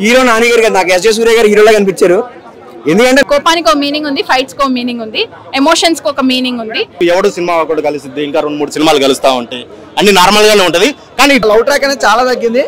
Hero Nani గారు కదా, నాకు ఎస్ జే సూర్య గారు హీరోలా కనిపించారు. ఎందుకంటే కోపానికి ఒక మీనింగ్ ఉంది, ఫైట్స్ ఒక మీనింగ్ ఉంది, ఎమోషన్స్ కి ఒక మీనింగ్ ఉంది. ఎవడు సినిమా ఒకటి కలిసిద్ది, ఇంకా 2-3 సినిమాలు కలుస్తా ఉంటాయి, అన్ని నార్మల్ గానే ఉంటది. కానీ లవ్ ట్రాక్ అనేది చాలా తగ్గింది.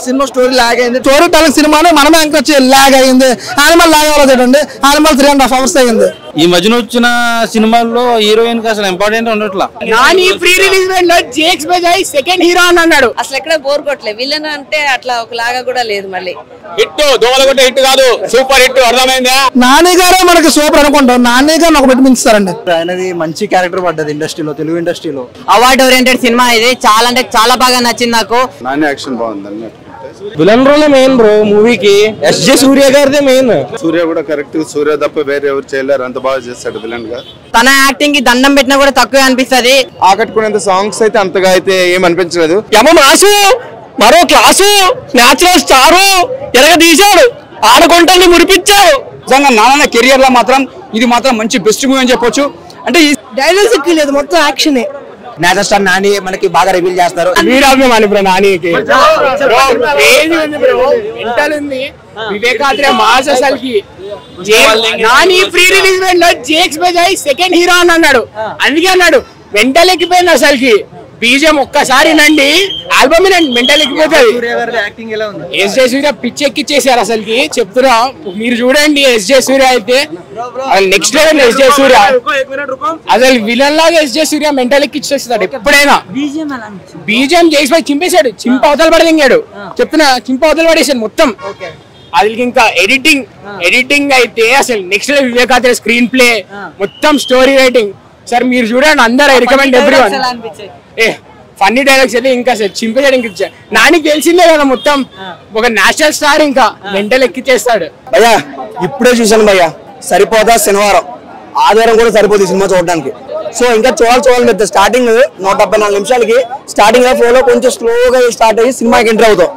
సినిమా స్టోరీ లాగ్ అయింది. స్టోరీ టెలింగ్ సినిమానే మనమే ఎంకరేజ్ లాగ్ అయింది. యానిమల్ లాగ్ అవ్వలేదండి. యానిమల్ 3.5 hours అయింది. ఈ మధ్యన వచ్చిన సినిమాల్లో హీరోయిన్ కి అసలు ఇంపార్టెంట్ ఉండట్లా. నాని ప్రీ రిలీజ్ లో జేక్స్ బజాయ్ సెకండ్ హీరో అని అన్నాడు. అసలు ఎక్కడ బోర్ కొట్టలే. విలన్ అంటే అట్లా ఒకలాగా కూడా లేదు. మళ్ళీ హిట్ దోమల కొట్టే హిట్ కాదు, సూపర్ హిట్. అర్థమైందా? నాని గారే మనకి సూపర్ అనుకుంటాం. నాని గారిని ఒక పెట్టి మించుతారండి. ఆయనది మంచి క్యారెక్టర్ పడ్డది ఇండస్ట్రీలో, తెలుగు ఇండస్ట్రీలో. అవార్డ్ ఓరియంటెడ్ సినిమా ఇది. చాలా అంటే చాలా బాగా నచ్చింది నాకు. నాని యాక్షన్ బాగుంది. విలన్ రోల్ మెయిన్ బ్రో మూవీకి. ఎస్ జే సూర్య గారిదే మెయిన్. సూర్య కూడా కరెక్ట్. సూర్య తప్ప వేరే ఎవరు చేయలేరు, అంత బాగా చేస్తాడు విలన్ గా. తన యాక్టింగ్ కి దండం పెట్టినా కూడా తక్కువే అనిపిస్తుంది. ఆకట్టుకునేంత సాంగ్స్ అయితే అంతగా అయితే ఏం అనిపించలేదు. మాసు మరో క్లాసు న్యాచురల్ స్టారు ఎరగ తీశాడు, ఆడకొంటల్ని మురిపించాడు. నిజంగా నాన్న కెరియర్ లో మాత్రం ఇది మాత్రం మంచి బెస్ట్ మూవీ అని చెప్పొచ్చు. అంటే ఈ డైలాగ్స్ ఎక్కి లేదు, మొత్తం యాక్షనే. నేషనల్ స్టార్ నాని మనకి బాగా రివీల్ చేస్తారు. వీరాభిమాని బ్రో నానికి. మెంటల్ ఉంది. వివేకాత్రే మాస్ అసలుకి. నాని ప్రీ రిలీజ్ లో జేక్స్ బజాయ్ సెకండ్ హీరో అని అన్నాడు. అందుకే అన్నాడు మెంటల్ ఎక్కిపోయింది అసలుకి. బీజం ఒక్కసారి నండి ఆల్బమ్ మెంటల్ ఎక్కిపోతుంది. ఎస్ జే సూర్య పిచ్చి ఎక్కిచ్చేసారు అసలుకి. చెప్తున్నా మీరు చూడండి. ఎస్ జే సూర్య అయితే నెక్స్ట్ లెవెల్. ఎస్ జే సూర్య అసలు విలన్ లాగా ఎస్ జే సూర్య మెంటల్ ఎక్కిచ్చేస్తాడు ఎప్పుడైనా. బీజం చేసి చింపేశాడు. చింప అవతల పడదింగాడు. చెప్తున్నా చింప అవతల పడేసాడు మొత్తం. అది ఇంకా ఎడిటింగ్ అయితే అసలు next level. Vivek Athreya screen play మొత్తం స్టోరీ రైటింగ్. సార్ మీరు చూడండి, అందరూ రికమెండ్ ఎవ్రీవన్. ఫన్నీ డైలాగ్స్ అయితే ఇంకా చింపేసాడు. ఇంక నానికి తెలిసిందే కదా మొత్తం. ఒక నేషనల్ స్టార్ ఇంకా మెంటల్ ఎక్కిచ్చేస్తాడు. భయ్యా ఇప్పుడే చూసాను భయ్యా, సరిపోదా శనివారం ఆదివారం కూడా సరిపోతుంది సినిమా చూడడానికి. సో ఇంకా చూడాలి పెద్ద. స్టార్టింగ్ 174 నిమిషాలకి స్టార్టింగ్ లో ఫ్లోలో కొంచెం స్లోగా స్టార్ట్ అయ్యి సినిమాకి ఎంటర్ అవుతాం.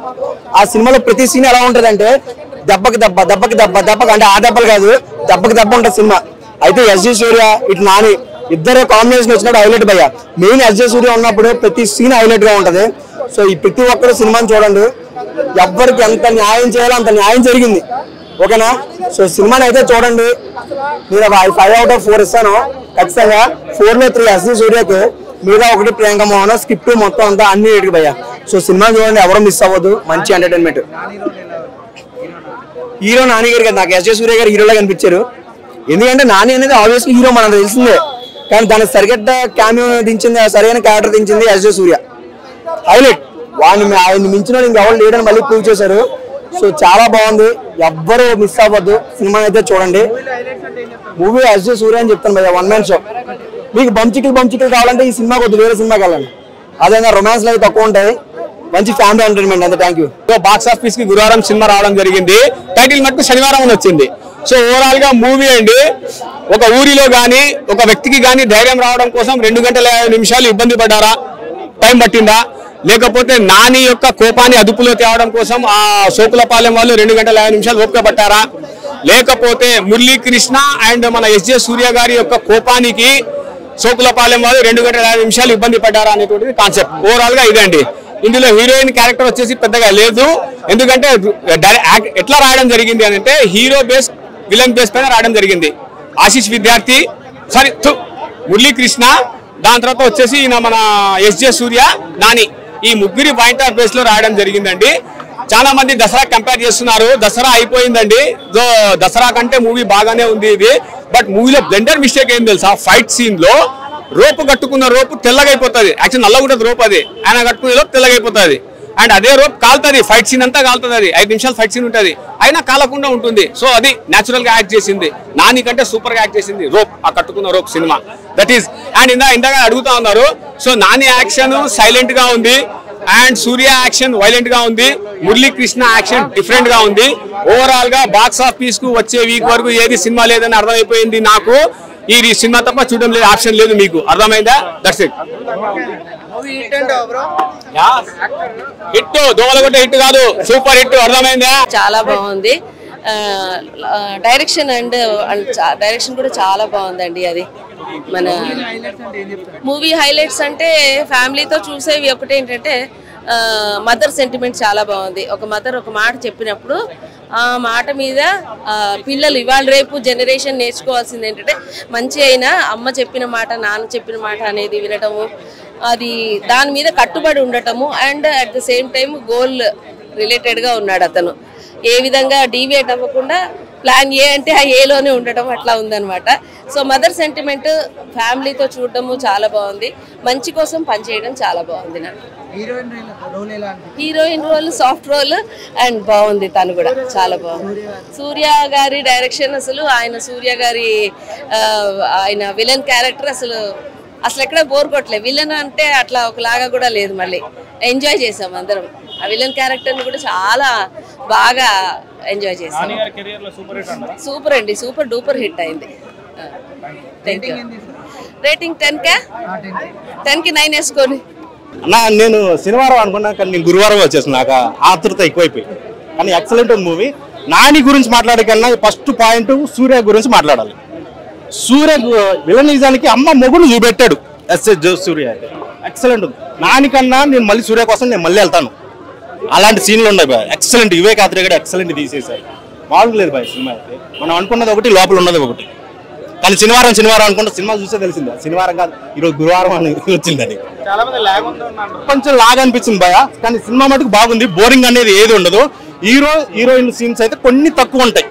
ఆ సినిమాలో ప్రతి సీన్ ఎలా ఉంటది అంటే దెబ్బకి అంటే ఆ దెబ్బలు కాదు, దెబ్బకి దెబ్బ ఉంటుంది సినిమా. అయితే ఎస్ జే సూర్య ఇటు నాని ఇద్దరు కాంబినేషన్ వచ్చినప్పుడు హైలైట్ భయ్యా. మెయిన్ ఎస్ జే సూర్య ఉన్నప్పుడు ప్రతి సీన్ హైలైట్ గా ఉంటది. సో ఈ ప్రతి ఒక్కరు సినిమాని చూడండి. ఎవ్వరికి ఎంత న్యాయం చేయాలో అంత న్యాయం జరిగింది. ఓకేనా? సో సినిమాని అయితే చూడండి. నేను 5 out of 4 ఇస్తాను ఖచ్చితంగా. 4లో 3 ఎస్ జే సూర్యకి, మీద 1 ప్రియాంక మోహన్. స్క్రిప్ట్ మొత్తం అంతా అన్ని రేటుకి భయ్యా. సో సినిమా చూడండి, ఎవరు మిస్ అవ్వద్దు. మంచి ఎంటర్టైన్మెంట్. హీరో నాని గారు కదా, నాకు ఎస్ జే సూర్య గారు హీరోలా కనిపించారు. ఎందుకంటే నాని అనేది ఆబ్వియస్లీ హీరో మనకు తెలిసిందే, కానీ దానికి సరిగట్ట క్యామియో దించింది, సరైన క్యారెక్టర్ దించింది ఎస్ జే సూర్య. హైలైట్. ఆయన మించిన ఇంకెవరు లేడని మళ్ళీ ప్రూవ్ చేశారు. సో చాలా బాగుంది, ఎవ్వరు మిస్ అవ్వద్దు. సినిమా అయితే చూడండి. మూవీ ఎస్ జే సూర్య అని చెప్తాను భయ్యా, 1 man షో. మీకు బంచికలు కావాలంటే ఈ సినిమా కొద్ది వేరే సినిమాకి వెళ్ళండి. అదే రొమాన్స్ లైవ్ తక్కువ ఉంటాయి. మంచి ఫ్యామిలీ ఎంటర్టైన్మెంట్. అంతే. Thank you. బాక్స్ ఆఫీస్ కి గురువారం సినిమా రావడం జరిగింది. టైటిల్ మటుకు శనివారం వచ్చింది. సో ఓవరాల్ గా మూవీ అండి, ఒక ఊరిలో గానీ ఒక వ్యక్తికి గానీ ధైర్యం రావడం కోసం 2 గంటల 50 నిమిషాలు ఇబ్బంది పడ్డారా, టైం పట్టిందా? లేకపోతే నాని యొక్క కోపాన్ని అదుపులో తేవడం కోసం ఆ సోకులపాలెం వాళ్ళు 2 గంటల 50 నిమిషాలు ఓపిక పట్టారా? లేకపోతే మురళీకృష్ణ అండ్ మన ఎస్ జే సూర్య గారి యొక్క కోపానికి సోకులపాలెం వాళ్ళు 2 గంటల 50 నిమిషాలు ఇబ్బంది పడ్డారా అనేటువంటిది కాన్సెప్ట్. ఓవరాల్ గా ఇదండి. ఇందులో హీరోయిన్ క్యారెక్టర్ వచ్చేసి పెద్దగా లేదు. ఎందుకంటే ఎట్లా రాయడం జరిగింది అని అంటే హీరో బేస్ విలన్ బేస్ పైన రాయడం జరిగింది. ఆశీష్ విద్యార్థి, మురళీకృష్ణ, దాని తర్వాత వచ్చేసి మన ఎస్ జే సూర్య, నాని, ఈ ముగ్గురి పాయింట్ ఆఫ్ బేస్ లో రాయడం జరిగిందండి. చాలా మంది దసరా కంపేర్ చేస్తున్నారు. దసరా అయిపోయిందండి. దసరా కంటే మూవీ బాగానే ఉంది ఇది. బట్ మూవీలో బ్లెండర్ మిస్టేక్ ఏం తెలుసా? ఫైట్ సీన్ లో రోపు కట్టుకున్న రోపు తెల్లగైపోతుంది. యాక్చువల్ నల్లగా ఉంటుంది రోప్, అది ఆయన కట్టుకునే లోపు తెల్లగైపోతుంది. అండ్ అదే రోప్ కాలుతుంది. ఫైట్ సీన్ అంతా కాలుతుంది. అది 5 నిమిషాలు ఫైట్ సీన్ ఉంటుంది, అయినా కాలకుండా ఉంటుంది. సో అది న్యాచురల్ గా యాక్ట్ చేసింది. నాని కంటే సూపర్ గా యాక్ట్ చేసింది రోప్, ఆ కట్టుకున్న rope cinema. That is. And ఇందాక అడుగుతా ఉన్నారు. సో నాని యాక్షన్ సైలెంట్ గా ఉంది, అండ్ సూర్య యాక్షన్ వైలెంట్ గా ఉంది, మురళీకృష్ణ యాక్షన్ డిఫరెంట్ గా ఉంది. ఓవరాల్ గా బాక్స్ ఆఫీస్ కు వచ్చే వీక్ వరకు ఏది సినిమా లేదని అర్థమైపోయింది నాకు. ఈ సినిమా తప్ప చూడడం లేదు, ఆప్షన్ లేదు. మీకు అర్థమైందా? That's it. హిట్ దోమల కొట్టే హిట్ కాదు, సూపర్ హిట్. అర్థమైందా? చాలా బాగుంది. డైరెక్షన్ కూడా చాలా బాగుందండి. అది మన మూవీ హైలైట్స్ అంటే ఫ్యామిలీతో చూసేవి ఒకటి ఏంటంటే మదర్ సెంటిమెంట్ చాలా బాగుంది. ఒక మదర్ ఒక మాట చెప్పినప్పుడు ఆ మాట మీద పిల్లలు ఇవాళ రేపు జనరేషన్ నేర్చుకోవాల్సింది ఏంటంటే మంచి అయినా అమ్మ చెప్పిన మాట నాన్న చెప్పిన మాట అనేది వినటము, అది దాని మీద కట్టుబడి ఉండటము, and at the same time goal రిలేటెడ్గా ఉన్నాడు అతను. ఏ విధంగా డీవియేట్ అవ్వకుండా ప్లాన్ ఏ అంటే ఆ ఏలోనే ఉండటం అట్లా ఉందన్నమాట. సో మదర్ సెంటిమెంట్ ఫ్యామిలీతో చూడటము చాలా బాగుంది. మంచి కోసం పనిచేయడం చాలా బాగుంది. నాకు heroine role soft role and బాగుంది. తను కూడా చాలా బాగుంది. సూర్య గారి డైరెక్షన్ అసలు సూర్య గారి ఆయన విలన్ క్యారెక్టర్ అసలు ఎక్కడ బోర్ కొట్టలేదు. విలన్ అంటే అట్లా ఒకలాగా కూడా లేదు. మళ్ళీ ఎంజాయ్ చేసాం అందరం. ఆ విలన్ క్యారెక్టర్ని కూడా చాలా బాగా ఎంజాయ్ చేసాం. సూపర్ అండి, సూపర్ డూపర్ హిట్ అయింది. రేటింగ్ 10కి 9 వేసుకోండి. అన్నా నేను శనివారం అనుకున్నా కానీ నేను గురువారం వచ్చేసిన నాకు ఆతృత ఎక్కువైపోయి. కానీ ఎక్సలెంట్ మూవీ. నాని గురించి మాట్లాడే కన్నా ఫస్ట్ పాయింట్ సూర్య గురించి మాట్లాడాలి. సూర్య విలనిజానికి అమ్మ మొగుడు చూపెట్టాడు ఎస్ఎస్ సూర్య అయితే ఎక్సలెంట్ ఉంది. నాని కన్నా నేను మళ్ళీ సూర్య కోసం నేను మళ్ళీ వెళ్తాను. అలాంటి సీన్లు ఉన్నాయి బాయ్. ఎక్సలెంట్. వివేక్ ఆత్రేయ కూడా ఎక్సలెంట్ తీసేశారు. బాగులేదు బాయ్ సినిమా అయితే. మనం అనుకున్నది ఒకటి, లోపల ఉన్నది ఒకటి. కానీ శనివారం అనుకుంటే సినిమా చూస్తే తెలిసింది శనివారం కాదు ఈరోజు గురువారం అని వచ్చింది. అది కొంచెం లాగ్ అనిపించింది భయ. కానీ సినిమా మటుకు బాగుంది. బోరింగ్ అనేది ఏది ఉండదు. హీరోయిన్ సీన్స్ అయితే కొన్ని తక్కువ ఉంటాయి.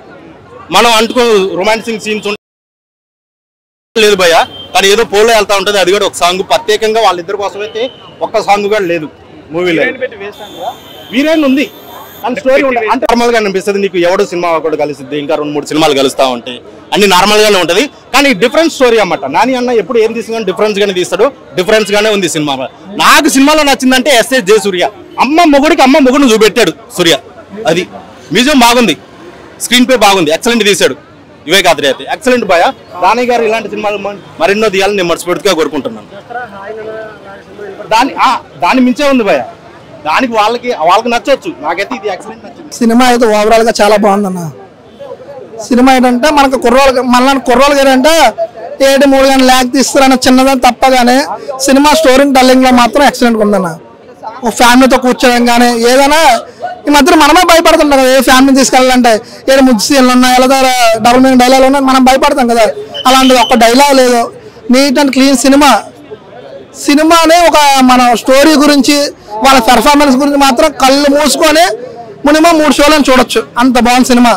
మనం అంటుకో రొమాన్సింగ్ సీన్స్ లేదు భయ. కానీ ఏదో పోలో వెళ్తా ఉంటుంది. అది కూడా ఒక సాంగ్ ప్రత్యేకంగా వాళ్ళిద్దరి కోసం అయితే ఒక్క సాంగ్ కూడా లేదు మూవీలో. హీరోయిన్ ఉంది కానీ స్టోరీ ఉంటుంది. అంటే నార్మల్ గా అనిపిస్తుంది. నీకు ఎవడో సినిమా కూడా కలిసిద్ది, ఇంకా 2-3 సినిమాలు కలుస్తా ఉంటాయి. అన్ని నార్మల్ గానే ఉంటది. కానీ డిఫరెంట్ స్టోరీ అన్నమాట. నాని అన్న ఎప్పుడు ఏం తీసుకుని డిఫరెన్స్ గానే తీస్తాడు. డిఫరెన్స్ గానే ఉంది సినిమా. నాకు సినిమాలో నచ్చిందంటే ఎస్ఎస్ జే సూర్య. అమ్మ మొగుడిని చూపెట్టాడు సూర్య. అది మ్యూజియం బాగుంది, స్క్రీన్ ప్లే బాగుంది, ఎక్సలెంట్ తీశాడు వివేక్ ఆత్రేయ అయితే. ఎక్సలెంట్ భయ. దాని గారు ఇలాంటి సినిమాలు మరెన్నో తీయాలని నేను మనస్ఫూర్తిగా కోరుకుంటున్నాను. దాని మించే ఉంది భయ. దానికి వాళ్ళకి నచ్చవచ్చు. నాకైతే ఇది ఎక్సలెంట్ నచ్చింది. సినిమా అయితే ఓవరాల్ గా చాలా బాగుందన్న. సినిమా ఏంటంటే మనకు కుర్రోళ్ళకి ఏంటంటే 7-3 గంటలు ల్యాక్ తీస్తారన్న చిన్నదని తప్పగానే సినిమా స్టోరీ టెల్లింగ్ లో మాత్రం ఎక్సలెంట్ ఉందన్న. ఒక ఫ్యామిలీతో కూర్చోడం కానీ ఏదైనా ఈ మధ్య మనమే భయపడుతుంటాం కదా. ఏ ఫ్యామిలీ తీసుకెళ్ళాలంటే 7 ముద్దు సీన్లు ఉన్నాయి, ఎలా డబుల్ మీనింగ్ డైలాగ్ ఉన్నాయి, మనం భయపడతాం కదా. అలాంటిది ఒక్క డైలాగ్ లేదు. నీట్ అండ్ క్లీన్ సినిమానే ఒక మన స్టోరీ గురించి వాళ్ళ పెర్ఫార్మెన్స్ గురించి మాత్రం కళ్ళు మూసుకొని మినిమం 3 షోలను చూడొచ్చు. అంత బాగుంది సినిమా.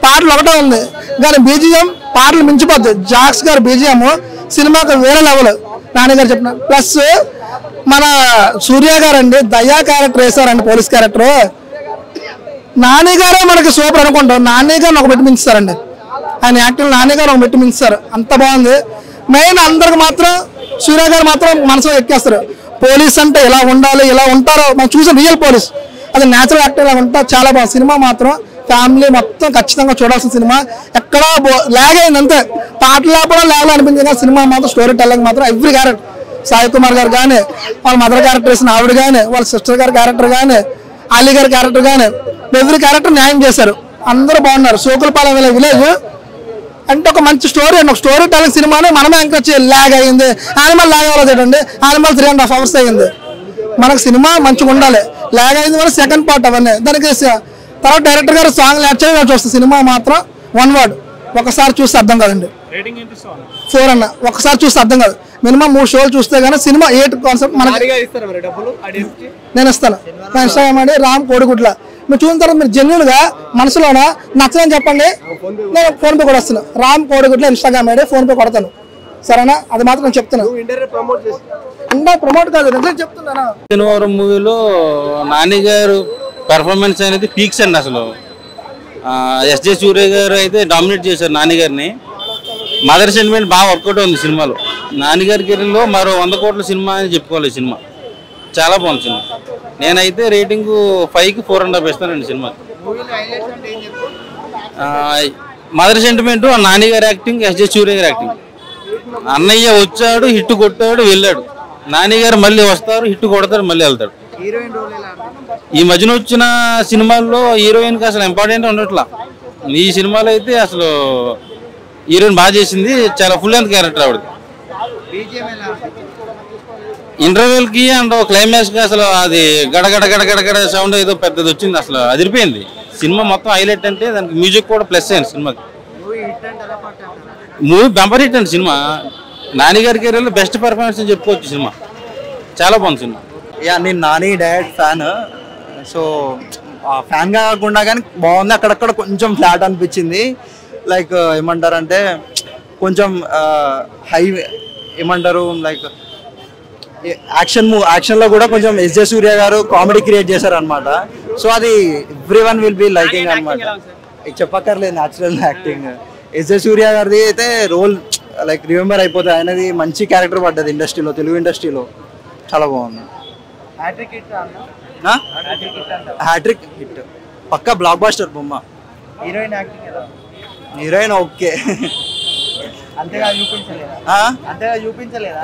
పాటలు ఒకటే ఉంది కానీ బీజిఎం పాటలు మించిపోద్ది. జాక్స్ గారు బీజిఎం సినిమాకి వేరే లెవెల్. నాని గారు చెప్పిన ప్లస్ మన సూర్య గారు అండి దయా క్యారెక్టర్ వేసారండి, పోలీస్ క్యారెక్టర్. నాని గారే మనకి సూపర్ అనుకుంటాం. నాని గారిని ఒక పెట్టి మించుతారండి. ఆయన యాక్టింగ్ నాని గారు ఒక పెట్టి మించుతారు. అంత బాగుంది. మెయిన్ అందరికి మాత్రం సూర్య గారు మాత్రం మనసులో ఎక్కేస్తారు. పోలీస్ అంటే ఇలా ఉండాలి, ఇలా ఉంటారో మనం చూసాం. రియల్ పోలీస్ అది న్యాచురల్ యాక్టర్ ఇలా ఉంటా. చాలా బాగుంది సినిమా. మాత్రం ఫ్యామిలీ మొత్తం ఖచ్చితంగా చూడాల్సిన సినిమా. ఎక్కడా లాగ్ అయింది అంతే. పాటలు కూడా లాగ్ అనిపించింది. సినిమా మాత్రం స్టోరీ టెల్లింగ్ మాత్రం ఎవ్రీ క్యారెక్టర్, సాయి కుమార్ గారు కానీ, వాళ్ళ మదర్ క్యారెక్టర్ వేసిన ఆవిడ కానీ, వాళ్ళ సిస్టర్ గారి క్యారెక్టర్ కానీ, అలీ గారి క్యారెక్టర్ కానీ, ఎవ్రీ క్యారెక్టర్ న్యాయం చేశారు. అందరూ బాగున్నారు. సోకులపాలెం విలేజ్ అంటే ఒక మంచి స్టోరీ అండి. ఒక స్టోరీ టెల్లింగ్ సినిమాని మనమే ఎంకరేజ్ చేయాలి. లాగ్ అయ్యింది. యానిమల్ లాగ్ అవ్వలేదండి. యానిమల్ 3.5 hours అయ్యింది. మనకు సినిమా మంచిగా ఉండాలి. లాగ్ అయింది వల్ల సెకండ్ పార్ట్ అవన్నీ దానికి తర్వాత డైరెక్టర్ గారు సాంగ్ యాడ్ చేయడం చూస్తుంది. సినిమా మాత్రం 1 word ఒకసారి చూస్తే అర్థం కాదండి. 4 అన్న ఒకసారి చూస్తే అర్థం కాదు. మినిమం 3 షోలు చూస్తే కానీ సినిమా 8 కాన్సెప్ట్ మనకి నేను ఇస్తాను. నా ఇన్స్టాగ్రామ్ అండి రామ్ కోడిగుడ్ల. మీరు చూసిన తర్వాత మీరు జెన్యున్ గా మనసులోన నచ్చదని చెప్పండి. నేను ఫోన్ పే కూడా వస్తాను. రామ్ కోడిగుడ్ల ఇన్స్టాగ్రామ్ ఐడి, ఫోన్ పే కొడతాను. సరేనా? అది మాత్రం నేను చెప్తున్నాను. అంటే ప్రమోట్ కాదు, నిజం చెప్తున్నాను. శనివారం మూవీలో నాని గారు పెర్ఫార్మెన్స్ అనేది పీక్స్ అండి. అసలు ఎస్జే సూర్య గారు అయితే డామినేట్ చేశారు నాని గారిని. మదర్ సెంటిమెంట్ బాగా వర్కౌట్ ఉంది సినిమాలో. నాని గారి కెరీర్లో మరో 100 కోట్ల సినిమా అని చెప్పుకోవాలి. సినిమా చాలా బాగుంది సినిమా. నేనైతే రేటింగ్ 5కి 4.5 ఇస్తానండి సినిమా. మదర్ సెంటిమెంట్, నాని గారి యాక్టింగ్, ఎస్జే సూర్య గారి యాక్టింగ్. అన్నయ్య వచ్చాడు, హిట్ కొట్టాడు, వెళ్ళాడు. నాని గారు మళ్ళీ వస్తారు, హిట్ కొడతాడు, మళ్ళీ వెళ్తాడు. ఈ మధ్యన వచ్చిన సినిమాల్లో హీరోయిన్కి అసలు ఇంపార్టెంట్ ఉండట్లా. ఈ సినిమాలో అయితే అసలు హీరోయిన్ బాగా చేసింది. చాలా ఫుల్ లెంత్ క్యారెక్టర్ ఆవిడది. ఇంటర్వెల్ కి అండ్ క్లైమాక్స్ కి అసలు అది గడగడ గడగడ గడ సౌండ్ ఏదో పెద్దది వచ్చింది, అసలు అదిరిపోయింది సినిమా మొత్తం. హైలైట్ అంటే దానికి మ్యూజిక్ కూడా ప్లస్ అయింది సినిమాకి. మూవీ బంపర్ హిట్ అండి సినిమా. నాని గారి కెరీర్లో బెస్ట్ పర్ఫార్మెన్స్ అని చెప్పుకోవచ్చు సినిమా. చాలా బాగుంది సినిమా. యా నేను Nani direct fan. So fan కాకుండా కానీ బాగుంది. అక్కడక్కడ కొంచెం ఫ్లాట్ అనిపించింది. లైక్ ఏమంటారంటే కొంచెం హై ఏమంటారు లైక్ యాక్షన్లో కూడా కొంచెం ఎస్జే సూర్య గారు కామెడీ క్రియేట్ చేశారు అనమాట. సో అది ఎవ్రీవన్ విల్ బి లైకింగ్ అనమాట. చెప్పక్కర్లేదు న్యాచురల్ యాక్టింగ్. ఎస్జే సూర్య గారిది అయితే రోల్ లైక్ రిమెంబర్ అయిపోతుంది. ఆయనది మంచి క్యారెక్టర్ పడ్డది ఇండస్ట్రీలో, తెలుగు ఇండస్ట్రీలో. చాలా బాగుంది. హ్యాట్రిక్ హిట్ పక్కా బ్లాక్ బాస్టర్ బొమ్మ. హీరోయిన్ ఓకే,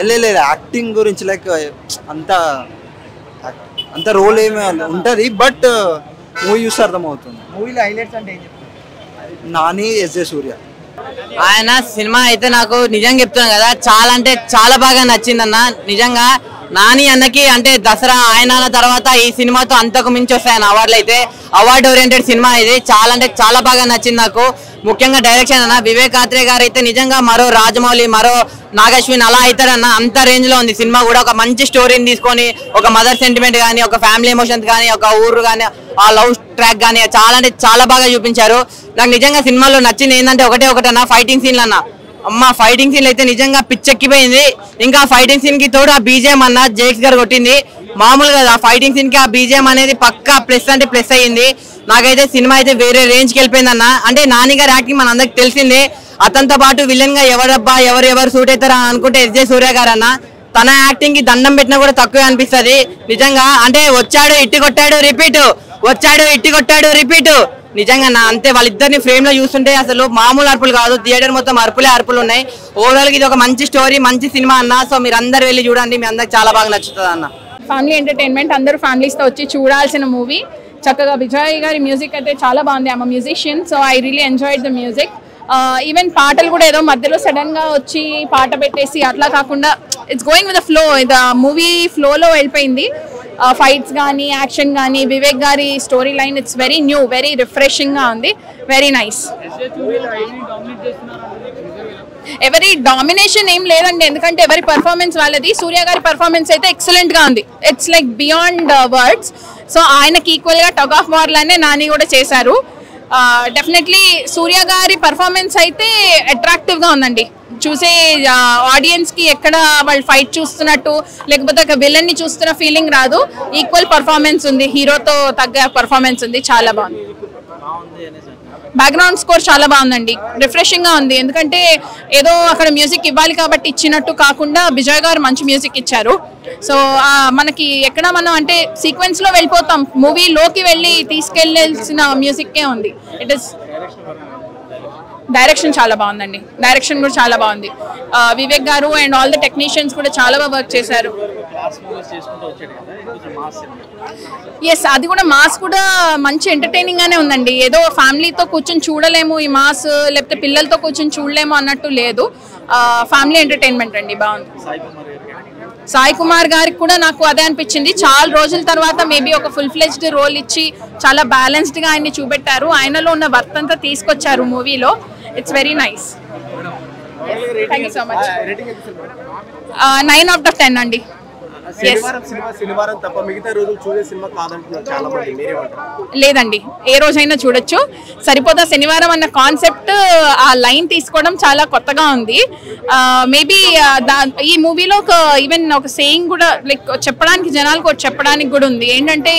లేదు యాక్టింగ్ గురించి లైక్ అంత రోల్ ఏమి ఉంటుంది, బట్ మూవీ చూస్తే అర్థమవుతుంది. మూవీలో హైలైట్స్ అంటే ఏం చెప్తారు? నాని ఎస్జే సూర్య. ఆయన సినిమా అయితే నాకు నిజంగా చెప్తున్నాను కదా, చాలా అంటే చాలా బాగా నచ్చిందన్న. నిజంగా నాని అన్నకి అంటే దసరా ఆయన తర్వాత ఈ సినిమాతో అంతకు మించి వస్తాయన్న అవార్డులు. అయితే అవార్డు ఓరియంటెడ్ సినిమా ఇది. చాలా అంటే చాలా బాగా నచ్చింది నాకు. ముఖ్యంగా డైరెక్షన్ అన్న వివేక్ ఆత్రేయ గారు అయితే నిజంగా మరో రాజమౌళి, మరో నాగశ్విన్ అలా అవుతారన్న, అంత రేంజ్ లో ఉంది సినిమా కూడా. ఒక మంచి స్టోరీని తీసుకొని ఒక మదర్ సెంటిమెంట్ కానీ, ఒక ఫ్యామిలీ ఎమోషన్స్ కానీ, ఒక ఊరు కానీ, ఆ లవ్ ట్రాక్ కానీ చాలా అంటే చాలా బాగా చూపించారు. నాకు నిజంగా సినిమాలో నచ్చింది ఏంటంటే ఒకటన్నా ఫైటింగ్ సీన్లు అన్న. అమ్మ ఫైటింగ్ సీన్లు అయితే నిజంగా పిచ్చెక్కిపోయింది. ఇంకా ఫైటింగ్ సీన్ కి తోడు ఆ బీజేఎం అన్న జేక్స్ గారు కొట్టింది మామూలుగా. ఆ ఫైటింగ్ సీన్ కి ఆ బీజేఎం అనేది పక్కా ప్లస్ అంటే ప్లస్ అయ్యింది. నాకైతే సినిమా అయితే వేరే రేంజ్ కి వెళ్ళిపోయింది అన్న. అంటే నాని గారి యాక్టింగ్ మన అందరికి తెలిసిందే. అతనితో పాటు విలన్ గా ఎవరబ్బా ఎవరు సూట్ అవుతారా అనుకుంటే ఎస్జే సూర్య గారు అన్న. తన యాక్టింగ్ కి దండం పెట్టినా కూడా తక్కువే అనిపిస్తుంది నిజంగా. అంటే వచ్చాడు ఇట్టి కొట్టాడు రిపీట్, వచ్చాడు ఇట్టి కొట్టాడు రిపీట్. నిజంగా నా అంతే వాళ్ళిద్దరిని ఫ్రేమ్ లో చూస్తుంటే అసలు మామూలు అరుపులు కాదు, థియేటర్ మొత్తం అరుపులు ఉన్నాయి. ఓవరాల్ గా ఇది ఒక మంచి స్టోరీ, మంచి సినిమా అన్న. సో మీరు అందరు వెళ్ళి చూడండి, మీ అందరికి చాలా బాగా నచ్చుతుంది అన్న. ఫ్యామిలీ ఎంటర్టైన్మెంట్, అందరూ ఫ్యామిలీస్ తో వచ్చి చూడాల్సిన మూవీ. చక్కగా విజయ్ గారి మ్యూజిక్ అయితే చాలా బాగుంది. I'm musician, so I really enjoyed the music. Even పాటలు కూడా ఏదో మధ్యలో సడన్ గా వచ్చి పాట పెట్టేసి అట్లా కాకుండా it's going with the flow. ఇది మూవీ ఫ్లోలో వెళ్ళిపోయింది. ఫైట్స్ కానీ, యాక్షన్ కానీ, వివేక్ గారి story line it's very new, very refreshing గా ఉంది, వెరీ నైస్. ఎవరి డామినేషన్ ఏం లేదండి, ఎందుకంటే ఎవరి పర్ఫార్మెన్స్ వాళ్ళది. సూర్య గారి పర్ఫార్మెన్స్ అయితే ఎక్సలెంట్ గా ఉంది. It's like beyond words. So ఆయనకి ఈక్వల్ గా టగ్ ఆఫ్ వార్ లానే నాని కూడా చేశారు. డెఫినెట్లీ సూర్య గారి పర్ఫార్మెన్స్ అయితే అట్రాక్టివ్ గా ఉందండి. చూసే ఆడియన్స్ కి ఎక్కడ వాళ్ళు ఫైట్ చూస్తున్నట్టు లేకపోతే ఒక విలన్ ని చూస్తున్న ఫీలింగ్ రాదు. ఈక్వల్ పర్ఫార్మెన్స్ ఉంది, హీరోతో తగ్గ పర్ఫార్మెన్స్ ఉంది, చాలా బాగుంది. బ్యాక్గ్రౌండ్ స్కోర్ చాలా బాగుందండి, రిఫ్రెషింగ్ గా ఉంది. ఎందుకంటే ఏదో అక్కడ మ్యూజిక్ ఇవ్వాలి కాబట్టి ఇచ్చినట్టు కాకుండా విజయ్ గారు మంచి మ్యూజిక్ ఇచ్చారు. సో మనకి ఎక్కడ మనం అంటే సీక్వెన్స్ లో వెళ్ళిపోతాం, మూవీలోకి వెళ్ళి తీసుకెళ్లాల్సిన మ్యూజిక్కే ఉంది. ఇట్ ఇస్ డైరెక్షన్ చాలా బాగుందండి, డైరెక్షన్ కూడా చాలా బాగుంది. వివేక్ గారు అండ్ ఆల్ ద టెక్నీషియన్స్ కూడా చాలా బాగా వర్క్ చేశారు. ఎస్, అది కూడా మాస్ కూడా మంచి ఎంటర్టైనింగ్ గానే ఉందండి. ఏదో ఫ్యామిలీతో కూర్చొని చూడలేము ఈ మాస్, లేకపోతే పిల్లలతో కూర్చొని చూడలేము అన్నట్టు లేదు. ఫ్యామిలీ ఎంటర్టైన్మెంట్ అండి, బాగుంది. సాయి కుమార్ గారికి కూడా నాకు అదే అనిపించింది. చాలా రోజుల తర్వాత మేబీ ఒక ఫుల్ ఫ్లెజ్డ్ రోల్ ఇచ్చి చాలా బ్యాలెన్స్డ్ గా ఆయన్ని చూపెట్టారు. ఆయనలో ఉన్న వర్త్ అంతా తీసుకొచ్చారు మూవీలో. It's very nice. Thank you so much. 9 out of 10 అండి. లేదండి, ఏ రోజైనా చూడొచ్చు. సరిపోదా శనివారం అన్న కాన్సెప్ట్, ఆ లైన్ తీసుకోవడం చాలా కొత్తగా ఉంది. మేబీ ఈ మూవీలో ఒక ఈవెన్ ఒక సేయింగ్ కూడా లైక్ చెప్పడానికి, జనాలకు చెప్పడానికి కూడా ఉంది. ఏంటంటే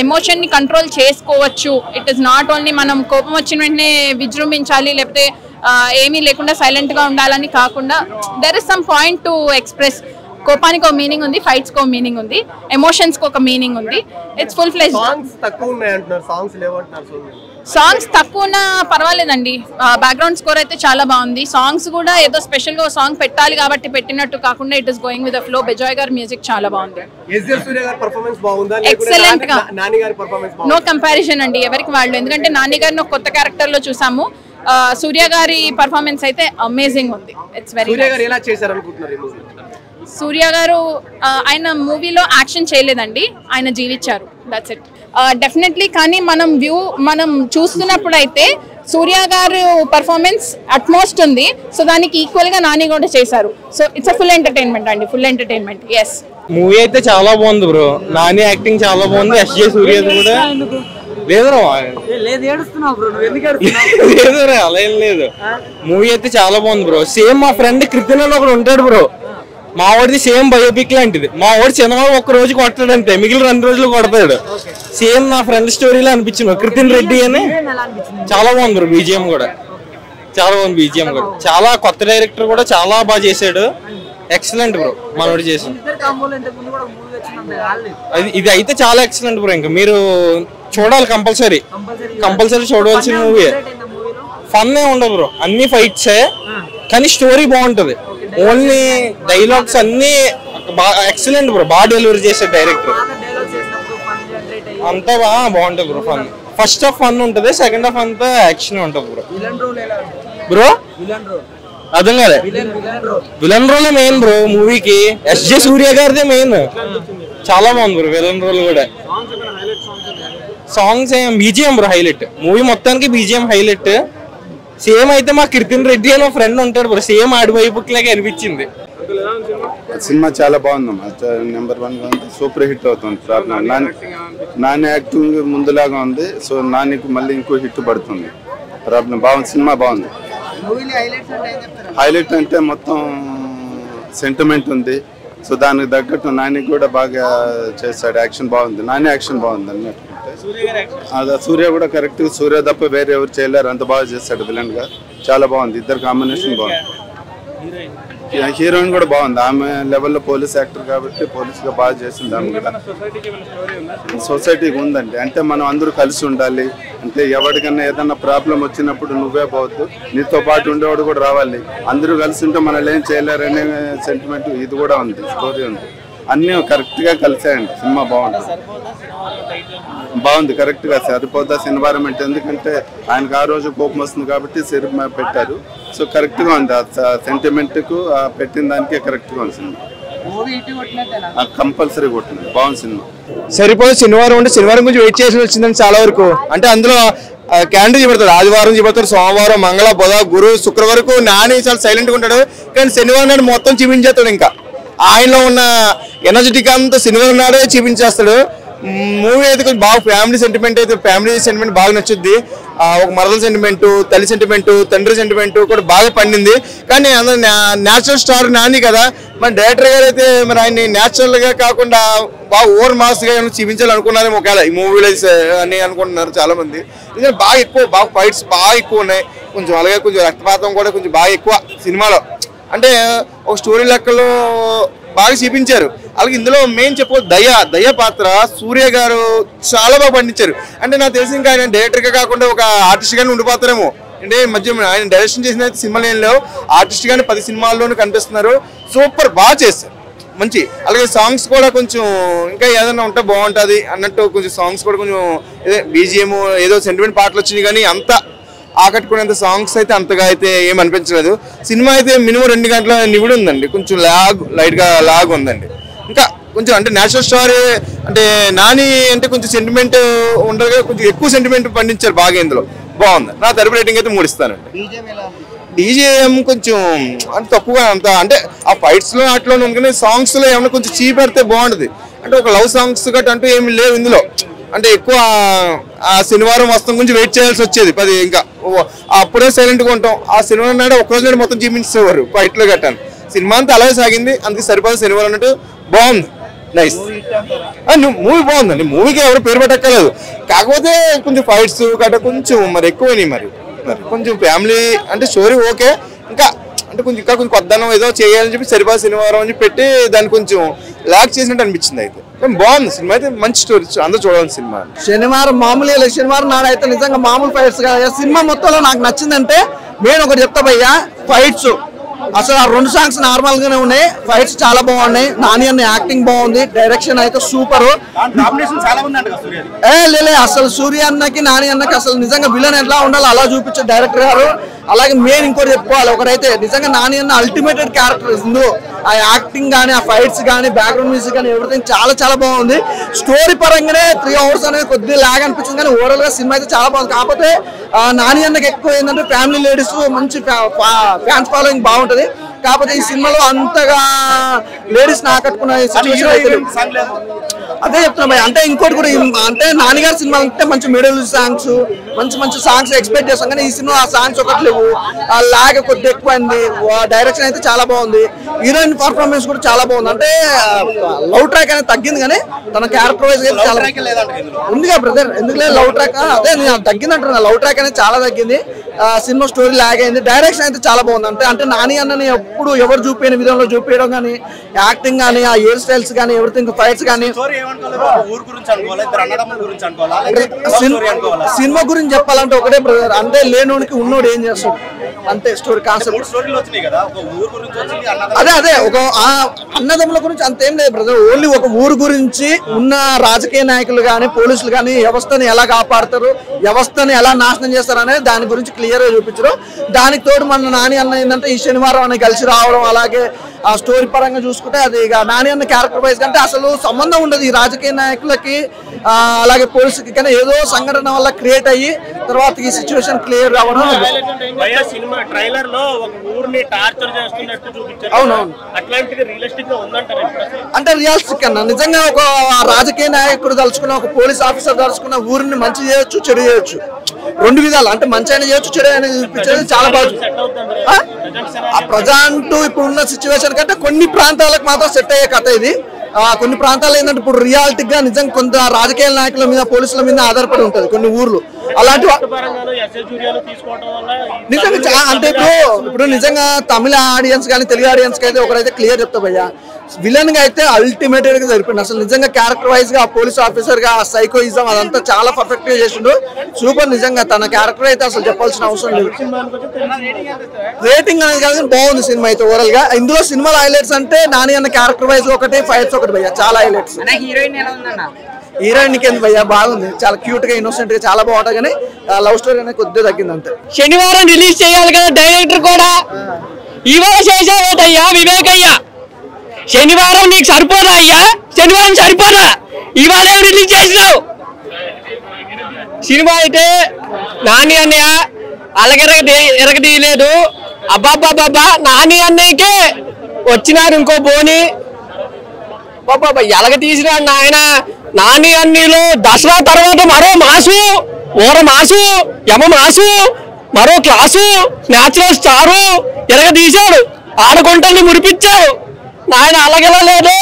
ఎమోషన్ ని కంట్రోల్ చేసుకోవచ్చు. ఇట్ ఈస్ నాట్ ఓన్లీ మనం కోపం వచ్చిన వెంటనే విజృంభించాలి, లేకపోతే ఏమీ లేకుండా సైలెంట్ గా ఉండాలని కాకుండా there is some point to express. కోపానికి ఒక మీనింగ్ ఉంది, ఫైట్స్ కి ఒక మీనింగ్ ఉంది, ఎమోషన్స్ కి ఒక మీనింగ్ ఉంది. It's full fledged. సాంగ్స్ తక్కువ ఉన్నా పర్వాలేదండి. బ్యాక్గ్రౌండ్ స్కోర్ అయితే చాలా బాగుంది. సాంగ్స్ కూడా ఏదో స్పెషల్ గా సాంగ్ పెట్టాలి కాబట్టి పెట్టినట్టు కాకుండా it is going with the flow. Vijay గారి మ్యూజిక్ చాలా బాగుంది, ఎక్సలెంట్ గా, నో కంపారిజన్ అండి ఎవరికి వాళ్ళు. ఎందుకంటే నాని గారిని ఒక కొత్త క్యారెక్టర్ లో చూసాము. సూర్య గారి పర్ఫార్మెన్స్ అయితే అమేజింగ్ ఉంది. ఇట్స్ వెరీ సూర్య గారు ఆయన మూవీలో యాక్షన్ చేయలేదండి, ఆయన జీవించారు, దట్స్ ఇట్. డెఫినెట్లీ. కానీ మనం చూస్తున్నప్పుడు అయితే సూర్య గారు పర్ఫార్మెన్స్ అట్మోస్ట్ ఉంది, సో దానికి ఈక్వల్ గా నాని కూడా చేశారు. సో ఇట్స్ ఫుల్ ఎంటర్టైన్మెంట్ అండి, ఫుల్ ఎంటర్టైన్మెంట్. ఎస్, మూవీ అయితే చాలా బాగుంది బ్రో. నాని యాక్టింగ్ చాలా బాగుంది, ఎస్జే సూర్య కూడా. లేదురా అలా ఏం లేదు. మూవీ అయితే చాలా బాగుంది బ్రో. సేమ్ మా ఫ్రెండ్ కృతిన్ అని ఒకడు ఉంటాడు బ్రో, మా వాడిది సేమ్ బయోపిక్ లాంటిది. మా వాడు శనివారం ఒక్క రోజు కొట్టాడు అంతే, మిగిలిన 2 రోజులు కొడతాడు. సేమ్ నా ఫ్రెండ్ స్టోరీలో అనిపించింది. కృతిన్ రెడ్డి అని చాలా బాగుంది బ్రో. బీజిఎం కూడా చాలా బాగుంది. బీజిఎం కూడా చాలా కొత్త డైరెక్టర్ కూడా చాలా బాగా చేశాడు. ఎక్సలెంట్ బ్రో మనోడు చేసింది. ఇది అయితే చాలా ఎక్సలెంట్ బ్రో. ఇంకా మీరు చూడాలి, కంపల్సరీ చూడవలసిన మూవీ. ఫన్ ఏ ఉండదు బ్రో, అన్ని ఫైట్సే, కానీ స్టోరీ బాగుంటది. ఓన్లీ డైలాగ్స్ అన్ని ఎక్సలెంట్ బ్రో. బాగా డెలివరీ చేసే డైరెక్టర్. అంతా బాగుంటది bro. Fun first half fun ఉంటది, సెకండ్ హాఫ్ అంతా యాక్షన్ ఉంటది బ్రో. బ్రో అర్థం కాలే. విలన్ రోల్ మెయిన్ బ్రో మూవీకి. ఎస్జే సూర్య గారిదే మెయిన్. చాలా బాగుంది బ్రో విలన్ రోల్ కూడా. Songs BGM bro highlight. Movie మొత్తానికి బీజిఎం హైలైట్. సేమ్ అయితే మా కృతిన్ రెడ్డి అని ఫ్రెండ్ ఉంటాడు బ్రో, సేమ్ ఆడి వైపుక్ లాగా అనిపించింది. సినిమా చాలా బాగుందమ్మా. నెంబర్ 1 గా ఉంది, సూపర్ హిట్ అవుతుంది. నాని యాక్టింగ్ ముందులాగా ఉంది, సో నానికి మళ్ళీ ఇంకో హిట్ పడుతుంది. ప్రాబ్లం బాగుంది, సినిమా బాగుంది. హైలైట్ అంటే మొత్తం సెంటిమెంట్ ఉంది, సో దానికి తగ్గట్టు నాని కూడా బాగా చేశాడు. యాక్షన్ బాగుంది, నాని యాక్షన్ బాగుంది అన్నట్టు. అదే సూర్య కూడా కరెక్ట్. సూర్య తప్ప వేరే ఎవరు చేయలేరు, అంత బాగా చేశాడు విలన్ గా. చాలా బాగుంది, ఇద్దరు కాంబినేషన్ బాగుంది. హీరోయిన్ కూడా బాగుంది, ఆమె లెవెల్లో పోలీస్ యాక్టర్ కాబట్టి పోలీస్ గా బాగా చేసింది. ఆమె కూడా సొసైటీకి ఉందండి. అంటే మనం అందరూ కలిసి ఉండాలి. అంటే ఎవరికన్నా ఏదన్నా ప్రాబ్లం వచ్చినప్పుడు నువ్వే పోవద్దు, నీతో పాటు ఉండేవాడు కూడా రావాలి. అందరూ కలిసి ఉంటే మనల్ని ఏం చేయలేరనే సెంటిమెంట్ ఇది కూడా ఉంది, స్టోరీ ఉంది. అన్నీ కరెక్ట్ గా కలిసాయండి. సినిమా బాగుంది కరెక్ట్ గా. సరిపోదా ఎన్వైరన్మెంట్, ఎందుకంటే ఆయనకు ఆ రోజు కోపం వస్తుంది కాబట్టి సినిమా పెట్టారు. సో కరెక్ట్ గా ఉంది, సెంటిమెంట్ కు పెట్టిన దానికి కరెక్ట్ గా ఉంది సినిమా. కంపల్సరీ కొట్టింది, బాగుంది సినిమా. సరిపోదు శనివారం అంటే శనివారం గురించి వెయిట్ చేసి వచ్చిందని చాలా వరకు. అంటే అందులో క్యాండిల్ చూపెడతారు, ఆదివారం చూపెడతారు, సోమవారం, మంగళ, బుధ, గురు, శుక్ర వరకు నాని చాలా సైలెంట్ గా ఉంటాడు. కానీ శనివారం నాడు మొత్తం చూపించేస్తాడు. ఇంకా ఆయనలో ఉన్న ఎనర్జెటిక్ అంతా శనివారం నాడే చూపించేస్తాడు. మూవీ అయితే కొంచెం బాగా ఫ్యామిలీ సెంటిమెంట్ బాగా నచ్చుద్ది. ఒక మరదల సెంటిమెంట్, తల్లి సెంటిమెంట్, తండ్రి సెంటిమెంట్ కూడా బాగా పండింది. కానీ అందరూ న్యాచురల్ స్టార్ నాని కదా, మన డైరెక్టర్ గారు అయితే మరి ఆయన్ని న్యాచురల్ గా కాకుండా బాగా ఓవర్ మాస్ గా చూపించాలనుకున్నారేమో ఒకవేళ ఈ మూవీలో అని అనుకుంటున్నారు చాలా మంది. బాగా ఫైట్స్ బాగా ఎక్కువ ఉన్నాయి, కొంచెం అలాగే కొంచెం రక్తపాతం కూడా కొంచెం బాగా ఎక్కువ సినిమాలో. అంటే ఒక స్టోరీ లెక్కలో బాగా చూపించారు. అలాగే ఇందులో మెయిన్ దయ పాత్ర సూర్య గారు చాలా బాగా పండించారు. అంటే నాకు తెలిసి ఇంకా ఆయన డైరెక్టర్ గా కాకుండా ఒక ఆర్టిస్ట్ గానే ఉండిపోతారేమో. అంటే మధ్య ఆయన డైరెక్షన్ చేసిన సినిమాలు ఏం లేవు, ఆర్టిస్ట్ గానే 10 సినిమాల్లోనూ కనిపిస్తున్నారు. సూపర్ బాగా చేస్తారు, మంచి. అలాగే సాంగ్స్ కూడా కొంచెం ఇంకా ఏదైనా ఉంటే బాగుంటుంది అన్నట్టు కొంచెం సాంగ్స్ కూడా కొంచెం బీజిఎం ఏదో సెంటిమెంట్ పాటలు వచ్చినాయి, కానీ అంత ఆకట్టుకునేంత సాంగ్స్ అయితే అంతగా అయితే ఏం అనిపించలేదు. సినిమా అయితే మినిమం 2 గంటల నివిడి ఉందండి, కొంచెం లైట్ గా లాగ్ ఉందండి. ఇంకా కొంచెం అంటే నేచురల్ స్టోరీ అంటే నాని అంటే కొంచెం సెంటిమెంట్ ఉండగా కొంచెం ఎక్కువ సెంటిమెంట్ పండించారు బాగా. ఇందులో బాగుంది. నా తరపు రేటింగ్ అయితే 3 ఇస్తానండి. డీజేఎం కొంచెం అంటే తక్కువగా, అంత అంటే ఆ ఫైట్స్ లో అట్లా ఉంది, కానీ సాంగ్స్ లో ఏమన్నా కొంచెం చీపెడితే బాగుంటుంది. అంటే ఒక లవ్ సాంగ్స్ గట్ట అంటూ ఏమి లేవు ఇందులో. అంటే ఎక్కువ ఆ శనివారం వస్తాం గురించి వెయిట్ చేయాల్సి వచ్చేది 10. ఇంకా అప్పుడే సైలెంట్గా ఉంటాం. ఆ శనివారం నాడు ఒక్కరోజు నాడు మొత్తం చూపించేవారు ఫైట్లో గట్టాను. సినిమా అంతా అలాగే సాగింది, అందుకే సరిపోదు శనివారం అన్నట్టు. బాగుంది, నైస్. మూవీ బాగుందండి. మూవీకి ఎవరు పేరు పెట్టక్కర్లేదు, కాకపోతే కొంచెం ఫైట్స్ గట్రా కొంచెం మరి ఎక్కువైనాయి. మరి కొంచెం ఫ్యామిలీ అంటే స్టోరీ ఓకే, ఇంకా అంటే కొంచెం ఇంకా కొంచెం కొత్తనం ఏదో చేయాలని చెప్పి సరిపోదు శనివారం అని చెప్పి పెట్టి దాన్ని కొంచెం లాక్ చేసినట్టు అనిపించింది. అయితే బాగుంది సినిమా, అయితే మంచి స్టోరీ, అందరూ చూడాలి సినిమా. శనివారం మామూలుగా శనివారం నాడైతే నిజంగా మామూలు ఫైట్స్ కాదు. సినిమా మొత్తంలో నాకు నచ్చిందంటే నేను ఒకటి చెప్తా భయ్యా, ఫైట్స్ అసలు ఆ 2 సాంగ్స్ నార్మల్ గానే ఉన్నాయి, ఫైట్స్ చాలా బాగున్నాయి. నాని అన్న యాక్టింగ్ బాగుంది, డైరెక్షన్ అయితే సూపర్. లే అసలు సూర్య అన్నకి నాని అన్నకి అసలు నిజంగా విలన్ ఎట్లా ఉండాలో అలా చూపించారు డైరెక్టర్ గారు. అలాగే మెయిన్ ఇంకోటి చెప్పుకోవాలి, ఒకరైతే నిజంగా నాని అన్న అల్టిమేటెడ్ క్యారెక్టర్ ఇందులో. ఆ యాక్టింగ్ కానీ, ఆ ఫైట్స్ కానీ, బ్యాక్గ్రౌండ్ మ్యూజిక్ కానీ ఎవ్రీథింగ్ చాలా చాలా బాగుంది. స్టోరీ పరంగానే 3 hours అనేది కొద్దిగా లాగ్ అనిపించింది, కానీ ఓవరాల్ గా సినిమా అయితే చాలా బాగుంది. కాకపోతే నాని అన్నకి ఎక్కువ ఏంటంటే ఫ్యామిలీ లేడీస్ మంచి ఫ్యాన్స్ ఫాలోయింగ్ బాగుంటది. కాకపోతే ఈ సినిమాలో అంతగా లేడీస్ ఆకట్టుకున్న సిచ్యువేషన్ అయితే అదే చెప్తున్నా భయ్. అంటే ఇంకోటి కూడా అంటే నాన్నగారి సినిమా అంటే మంచి మిడిల్ సాంగ్స్, మంచి మంచి సాంగ్స్ ఎక్స్పెక్ట్ చేస్తాం, కానీ ఈ సినిమా ఆ సాంగ్స్ ఒకటి లేవు. ఆ లాగ్ కొద్దిగా ఎక్కువైంది. డైరెక్షన్ అయితే చాలా బాగుంది. హీరోయిన్ పర్ఫార్మెన్స్ కూడా చాలా బాగుంది. అంటే లవ్ ట్రాక్ అనేది తగ్గింది, కానీ తన క్యారెక్టర్ వైజ్ అయితే చాలా ఉందిగా బ్రదర్. ఎందుకంటే లవ్ ట్రాక్ అదే తగ్గింది అంటున్నా. లవ్ ట్రాక్ అనేది చాలా తగ్గింది. సినిమా స్టోరీ లాగ్ అయింది. డైరెక్షన్ అయితే చాలా బాగుంది. అంటే నాని అన్నని ఎప్పుడు ఎవరు చూపించిన విధంలో చూపించడం కానీ, యాక్టింగ్ కానీ, ఆ హెయిర్ స్టైల్స్ కానీ, ఎవ్రీథింగ్ ఫైట్స్ కానీ. సినిమా గురించి చెప్పాలంటే ఒకటే బ్రదర్, అంటే లేనోనికి ఉన్నోడు ఏం చేస్తాడు అంతే స్టోరీ కాన్సెప్ట్. అదే ఒక అన్నదమ్ముల గురించి అంతేం లేదు బ్రదర్. ఓన్లీ ఒక ఊరు గురించి ఉన్న రాజకీయ నాయకులు కానీ, పోలీసులు కానీ వ్యవస్థని ఎలా కాపాడతారు, వ్యవస్థని ఎలా నాశనం చేస్తారు అనేది దాని గురించి క్లియర్ గా చూపించారు. దానికి తోడు మన నాని అన్న ఏంటంటే ఈ శనివారం అని కలిసి రావడం, అలాగే ఆ స్టోరీ పరంగా చూసుకుంటే అది ఇక నాని అన్న క్యారెక్టర్ వైజ్ కంటే అసలు సంబంధం ఉండదు ఈ రాజకీయ నాయకులకి అలాగే పోలీసులకి, కానీ ఏదో సంఘటన వల్ల క్రియేట్ అయ్యి తర్వాత ఈ సిచ్యువేషన్ క్లియర్ అవ్వడం. అవునవును, అంటే రియలిస్టిక్ అన్న. నిజంగా ఒక రాజకీయ నాయకుడు తలుచుకున్న, ఒక పోలీస్ ఆఫీసర్ తలుచుకున్న ఊరిని మంచి చేయొచ్చు, చెడు చేయొచ్చు, రెండు విధాలు. అంటే మంచి అయినా చేయొచ్చు, చెడు అయినా చూపించేది చాలా బాగా. ఆ ప్రజెంట్ ఇప్పుడున్న సిచ్యువేషన్ కంటే కొన్ని ప్రాంతాలకు మాత్రం సెట్ అయ్యే కథ ఇది. కొన్ని ప్రాంతాలు ఏంటంటే ఇప్పుడు రియాలిటీగా నిజంగా కొంత రాజకీయ నాయకుల మీద, పోలీసుల మీద ఆధారపడి ఉంటుంది కొన్ని ఊర్లు. అలాంటి నిజంగా అంటే ఇప్పుడు నిజంగా తమిళ ఆడియన్స్ కానీ, తెలుగు ఆడియన్స్ కి అయితే ఒకరైతే క్లియర్ చెప్తా భయ్యా, విలన్ గా అయితే అల్టిమేటెడ్ గా సరిపోయింది. అసలు నిజంగా క్యారెక్టర్ వైజ్ గా పోలీస్ ఆఫీసర్ గా సైకోయిజం అదంతా చాలా పర్ఫెక్ట్ గా చేసిండు. సూపర్. నిజంగా తన క్యారెక్టర్ అయితే అసలు చెప్పాల్సిన అవసరం లేదు. రేటింగ్ అనేది కాదు, బాగుంది సినిమా అయితే ఓవరాల్ గా. ఇందులో సినిమాలో హైలైట్స్ అంటే నాని అన్న క్యారెక్టర్ వైజ్ ఒకటి, ఫైట్స్ ఒకటి భయ్యా, చాలా హైలైట్స్. హీరోయిన్ కి భయ్యా బాగుంది, చాలా క్యూట్ గా, ఇన్నోసెంట్ గా, చాలా బాగుంటుంది. కానీ లవ్ స్టోరీ అనేది కొద్దిగా తగ్గింది అంతే. శనివారం రిలీజ్ చేయాలి కదా డైరెక్టర్ కూడా, ఇవాళ చేసావేటయ్యా వివేకయ్యా. శనివారం నీకు సరిపోదా అయ్యా? శనివారం సరిపోదా? ఇవాళ రిలీజ్ చేసినావు సినిమా అయితే. నాని అన్నయ్య ఎరగదీయలేదు. అబ్బాబ్బాబ్బా, నాని అన్నయ్యకే వచ్చినారు ఇంకో బోని. బాబా ఎలగ తీసినాడు నాయన. నాని అన్నీలో దసరా తర్వాత మరో మాసు, ఓర మాసు, యమ మాసు, మరో క్లాసు, న్యాచురల్ స్టారు ఎరగ తీశాడు. ఆడగుంటల్ని మురిపించావు నాయన. అలాగెలా లేదు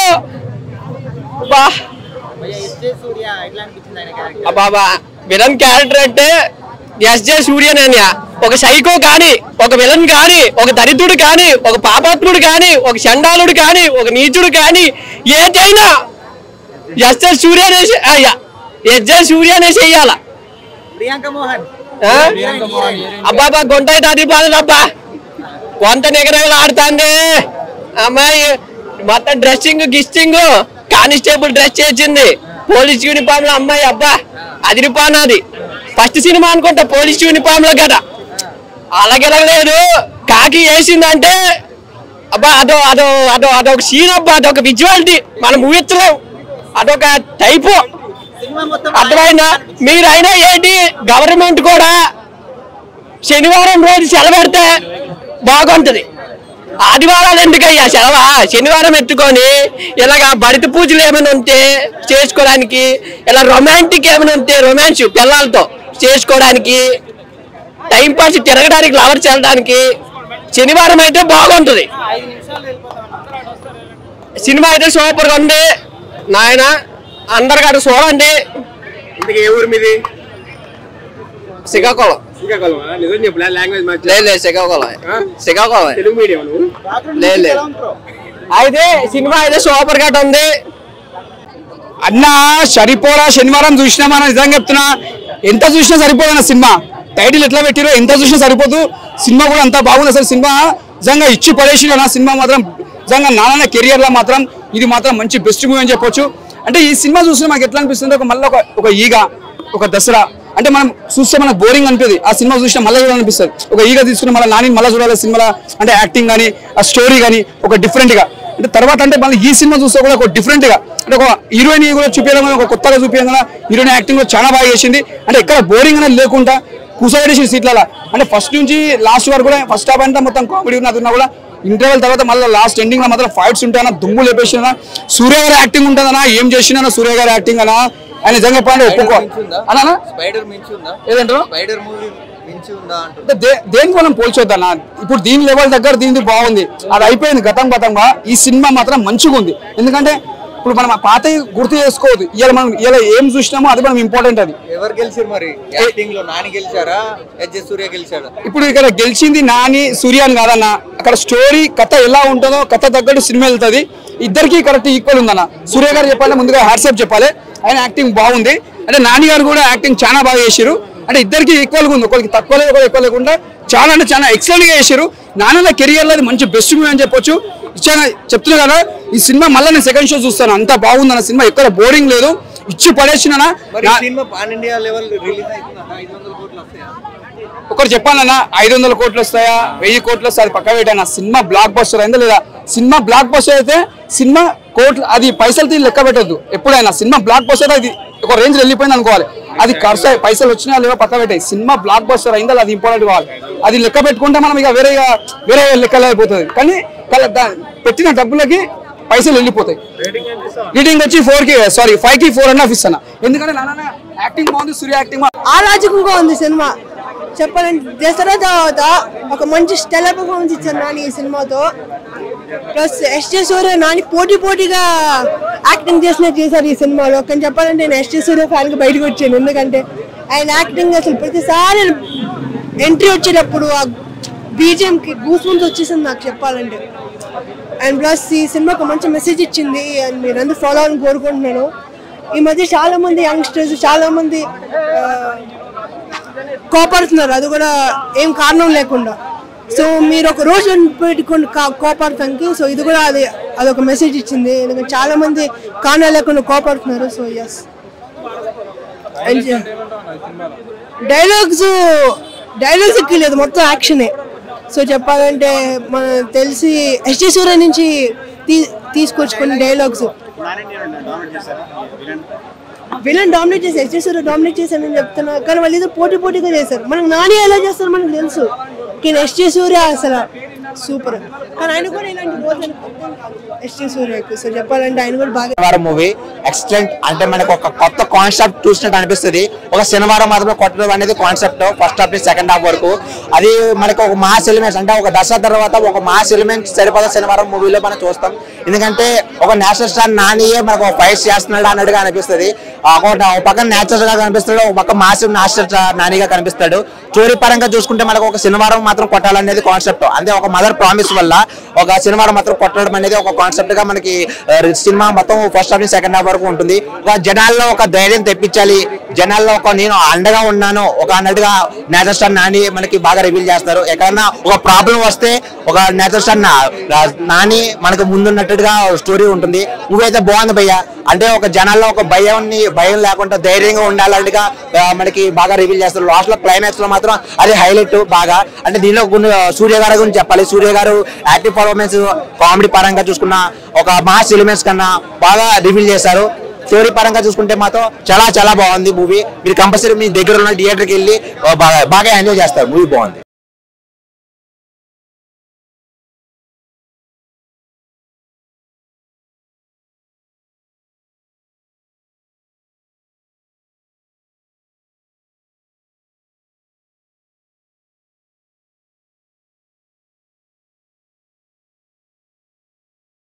బాబా. విలన్ క్యారెక్టర్ అంటే ఎస్జే సూర్యనన్య. ఒక సైకో కానీ, ఒక విలన్ కానీ, ఒక దరిద్రుడు కానీ, ఒక పాపాత్ముడు కానీ, ఒక చండాలుడు కానీ, ఒక నీచుడు కానీ, ఏదైనా ఎస్జే సూర్యనే చెయ్యాల. అబ్బాబా గొంత అయితే అది బాధబ్బా, కొంత నిగరగలు ఆడుతుంది అమ్మాయి. మొత్తం డ్రెస్సింగ్ గిస్టింగ్ కానిస్టేబుల్ డ్రెస్ చేసింది, పోలీస్ యూనిఫామ్ లో అమ్మాయి. అబ్బా అదిరిపోనాది. ఫస్ట్ సినిమా అనుకుంటా పోలీస్ యూనిఫామ్ లో కదా. అలాగెలగలేదు. కాకి వేసిందంటే అబ్బా అదో అదో అదో అదొక సీన్ అబ్బా, అదొక విజువాలిటీ మనం ఊహించలేం. అదొక టైపు. అర్థమైనా? మీరైనా ఏంటి, గవర్నమెంట్ కూడా శనివారం రోజు సెలవు పెడితే బాగుంటది. ఆదివారాలు ఎందుకయ్యా సెలవా? శనివారం ఎత్తుకొని ఇలాగా బడిత పూజలు ఏమైనా ఉంటే చేసుకోవడానికి, ఇలా రొమాంటిక్ ఏమైనా ఉంటే రొమాన్స్ పిల్లలతో చేసుకోవడానికి, టైం పాస్ తిరగడానికి, లవర్స్ వెళ్ళడానికి శనివారం అయితే బాగుంటుంది. సినిమా అయితే సూపర్ గా ఉంది నాయన. అందరికీ చూడండి. ఏ ఊరు మీది? శ్రీకాకుళం. లేదు శ్రీకాకుళం తెలుగు మీడియం. లేదు. అయితే సినిమా అయితే సూపర్ గా ఉంది అన్న. సరిపోరా శనివారం చూసినా మనం నిజంగా చెప్తున్నా, ఎంత చూసినా సరిపోదన్న సినిమా. టైటిల్ ఎట్లా పెట్టిరో ఎంత చూసినా సరిపోదు. సినిమా కూడా అంత బాగుంది. అసలు సినిమా నిజంగా ఇచ్చి పడేసిన సినిమా మాత్రం నిజంగా నాన్న కెరియర్ లో మాత్రం ఇది మాత్రం మంచి బెస్ట్ మూవీ అని చెప్పొచ్చు. అంటే ఈ సినిమా చూస్తే మాకు ఎట్లా అనిపిస్తుంది, మళ్ళీ ఒక ఈగ, ఒక దసరా అంటే మనం చూస్తే మనకు బోరింగ్ అనిపిస్తుంది. ఆ సినిమా చూసినా మళ్ళీ చూడాలనిపిస్తుంది. ఒక ఈగ తీసుకుని మళ్ళీ నాని మళ్ళీ చూడాలి సినిమాలో. అంటే యాక్టింగ్ కానీ, ఆ స్టోరీ కానీ ఒక డిఫరెంట్ గా అంటే తర్వాత అంటే మళ్ళీ ఈ సినిమా చూస్తే కూడా ఒక డిఫరెంట్ గా అంటే ఒక హీరోయిన్ కూడా చూపించడం ఒక కొత్తగా చూపించడం కదా హీరోయిన్ యాక్టింగ్ కూడా చాలా బాగా చేసింది. అంటే ఎక్కడ బోరింగ్ అనేది లేకుండా కూర్చోబెట్టేసి సీట్లలో అంటే ఫస్ట్ నుంచి లాస్ట్ వరకు కూడా ఫస్ట్ హాఫ్ అంతా మొత్తం కామెడీ ఉన్నది కూడా ఇంటర్వెల్ తర్వాత మళ్ళీ లాస్ట్ ఎండింగ్ లో మాత్రం ఫైట్స్ ఉంటాయన్నా దుమ్ము లేపేసినా సూర్య గారి యాక్టింగ్ ఉంటుందన్నా ఏం చేసినా సూర్య గారి యాక్టింగ్ అన్నా ఆయన నిజంగా చెప్పండి ఒప్పుకో అన్నా ఏదంటారు దేనికి మనం పోల్చొద్దన్నా ఇప్పుడు దీని లెవెల్ దగ్గర దీనికి బాగుంది అది అయిపోయింది గతంగా ఈ సినిమా మాత్రం మంచిగా ఉంది. ఎందుకంటే ఇప్పుడు మనం పాత గుర్తు చేసుకోవద్దు ఇవాళ మనం ఇలా ఏం చూసినామో అది మనం ఇంపార్టెంట్. అది ఎవరు గెలిచారు మరి యాక్టింగ్ లో నాని గెలిచారా ఎస్జే సూర్య గెలిచాడా? ఇప్పుడు ఇక్కడ గెలిచింది నాని సూర్య అని కాదన్న అక్కడ స్టోరీ కథ ఎలా ఉంటుందో కథ తగ్గట్టు సినిమా వెళ్తుంది ఇద్దరికి కరెక్ట్ ఈక్వల్ ఉందన్న. సూర్య గారు చెప్పాలి ముందుగా హ్యాట్సాప్ చెప్పాలి ఆయన యాక్టింగ్ బాగుంది. అంటే నాని గారు కూడా యాక్టింగ్ చాలా బాగా చేశారు. అంటే ఇద్దరికి ఈక్వల్గా ఉంది ఒకరికి తక్కువ లేదు ఒకరికి ఎక్కువ లేకుండా చాలా అంటే చాలా ఎక్సలెంట్ గా చేశారు. నాన్న కెరియర్ లో అది మంచి బెస్ట్ మూవీ అని చెప్పొచ్చు. చెప్తున్నా కదా ఈ సినిమా మళ్ళీ నేను సెకండ్ షో చూస్తాను అంత బాగుంది అన్న సినిమా ఎక్కడ బోరింగ్ లేదు ఇచ్చి పడేసిన ఒకరు చెప్పాలన్నా 500 కోట్లు వస్తాయా 1000 కోట్లు వస్తాయి అది పక్క పెట్టాను సినిమా బ్లాక్ బస్టర్ అయిందా లేదా సినిమా బ్లాక్ బస్టర్ అయితే సినిమా కోట్లు అది పైసలు లెక్క పెట్టద్దు ఎప్పుడైనా సినిమా బ్లాక్ బస్టర్ అది ఒక రేంజ్ వెళ్ళిపోయింది అనుకోవాలి అది ఖర్చు పైసలు వచ్చినా లేవో పక్క పెట్టాయి సినిమా బ్లాక్ బస్టర్ అయిందా అది ఇంపార్టెంట్ కావాలి అది లెక్క పెట్టుకుంటే మనం ఇక వేరే లెక్కలు అయిపోతుంది కానీ పెట్టిన డబ్బులకి పైసలు వెళ్ళిపోతాయి. రీడింగ్ వచ్చి 5కి 4.5 ఇస్తాను ఎందుకంటే నాన్న యాక్టింగ్ బాగుంది సూర్య యాక్టింగ్ ఆరాజకంగా ఉంది సినిమా చెప్పాలంటే దసరా తర్వాత ఒక మంచి స్టెల్ పర్ఫార్మెన్స్ ఇచ్చారు నాని ఈ సినిమాతో. ప్లస్ ఎస్జే సూర్య నాని పోటీగా యాక్టింగ్ చేశారు ఈ సినిమాలో. కానీ చెప్పాలంటే నేను ఎస్జే సూర్య ఫ్యాన్కి బయటకు వచ్చాను ఎందుకంటే ఆయన యాక్టింగ్ అసలు ప్రతిసారి ఎంట్రీ వచ్చేటప్పుడు ఆ బీజిఎంకి గూస్ బంప్స్ వచ్చేసింది నాకు చెప్పాలంటే. అండ్ ప్లస్ ఈ సినిమాకి మంచి మెసేజ్ ఇచ్చింది అండ్ మీరందరూ ఫాలో అవ్వాలని కోరుకుంటున్నాను. ఈ మధ్య చాలా మంది యంగ్స్టర్స్ చాలా మంది కోపడుతున్నారు అది కూడా ఏం కారణం లేకుండా. సో మీరు ఒక రోజు పెట్టుకుని కోపడతానికి సో ఇది కూడా అదొక మెసేజ్ ఇచ్చింది ఎందుకంటే చాలా మంది కారణాలు లేకుండా కోపడుతున్నారు. సో ఎస్ డైలాగ్స్ ఎక్కలేదు మొత్తం యాక్షనే. సో చెప్పాలంటే మనకు తెలిసి ఎస్జే సూర్య నుంచి తీసుకొచ్చుకుని డైలాగ్స్ విలన్ డామినేట్ చేశారు ఎస్జే సూర్య డామినేట్ చేశారని చెప్తున్నా కానీ వాళ్ళు ఏదో పోటీగా చేశారు. మనకు నాని ఎలా చేస్తారు మనకు తెలుసు కానీ ఎస్జే సూర్య అసలు సూపర్ కానీ ఆయన కూడా ఇలాంటి రోజులు ఎస్జే సూర్యకి. సో చెప్పాలంటే ఆయన కూడా బాగా మూవీ ఎక్సలెంట్ అంటే మనకు ఒక కొత్త కాన్సెప్ట్ చూసినట్టు అనిపిస్తుంది. ఒక శనివారం మాత్రమే కొట్టడం అనేది కాన్సెప్ట్ ఫస్ట్ హాఫ్ నుంచి సెకండ్ హాఫ్ వరకు అది మనకు ఒక మాస్ ఎలిమెంట్స్ అంటే ఒక దసరా తర్వాత ఒక మాస్ ఎలిమెంట్స్ సరిపడా శనివారం మూవీలో మనం చూస్తాం. ఎందుకంటే ఒక నేషనల్ స్టార్ నానియే మనకు ఫైట్స్ చేస్తున్నాడు అన్నట్టుగా అనిపిస్తుంది. ఒక పక్కన నేచురల్ గా కనిపిస్తాడు ఒక పక్క మాస్ నేషనల్ స్టార్ నానిగా కనిపిస్తాడు. స్టోరీ పరంగా చూసుకుంటే మనకు ఒక శనివారం మాత్రం కొట్టాలనేది కాన్సెప్ట్ అంటే ఒక మదర్ ప్రామిస్ వల్ల ఒక శనివారం మాత్రం కొట్టడం అనేది ఒక కాన్సెప్ట్ గా మనకి సినిమా మొత్తం ఫస్ట్ హాఫ్ నుంచి సెకండ్ హాఫ్ వరకు ఉంటుంది. ఒక జనాల్లో ఒక ధైర్యం తెప్పించాలి జనాల్లో ఒక నేను అండగా ఉన్నాను ఒక అన్నట్టుగా నేచురల్ స్టార్ నాని మనకి బాగా రివీల్ చేస్తారు. ఎక్కడన్నా ఒక ప్రాబ్లం వస్తే ఒక నేచురల్ స్టార్ నాని మనకు ముందున్నట్టుగా స్టోరీ ఉంటుంది. మూవీ అయితే బాగుంది భయ్య అంటే ఒక జనాల్లో ఒక భయం లేకుండా ధైర్యంగా ఉండాలన్నట్టుగా మనకి బాగా రివీల్ చేస్తారు. లాస్ట్ లో క్లైమాక్స్ లో మాత్రం అది హైలైట్ బాగా అంటే దీనిలో సూర్య గారి గురించి చెప్పాలి. సూర్య గారు యాక్టివ్ పర్ఫార్మెన్స్ కామెడీ పరంగా చూసుకున్న ఒక మాస్ ఎలిమెంట్స్ కన్నా బాగా రివీల్ చేశారు. స్టోరీ పరంగా చూసుకుంటే మాత్రం చాలా బాగుంది మూవీ. మీరు కంపల్సరీ మీ దగ్గర ఉన్న థియేటర్కి వెళ్ళి బాగా ఎంజాయ్ చేస్తారు. మూవీ బాగుంది.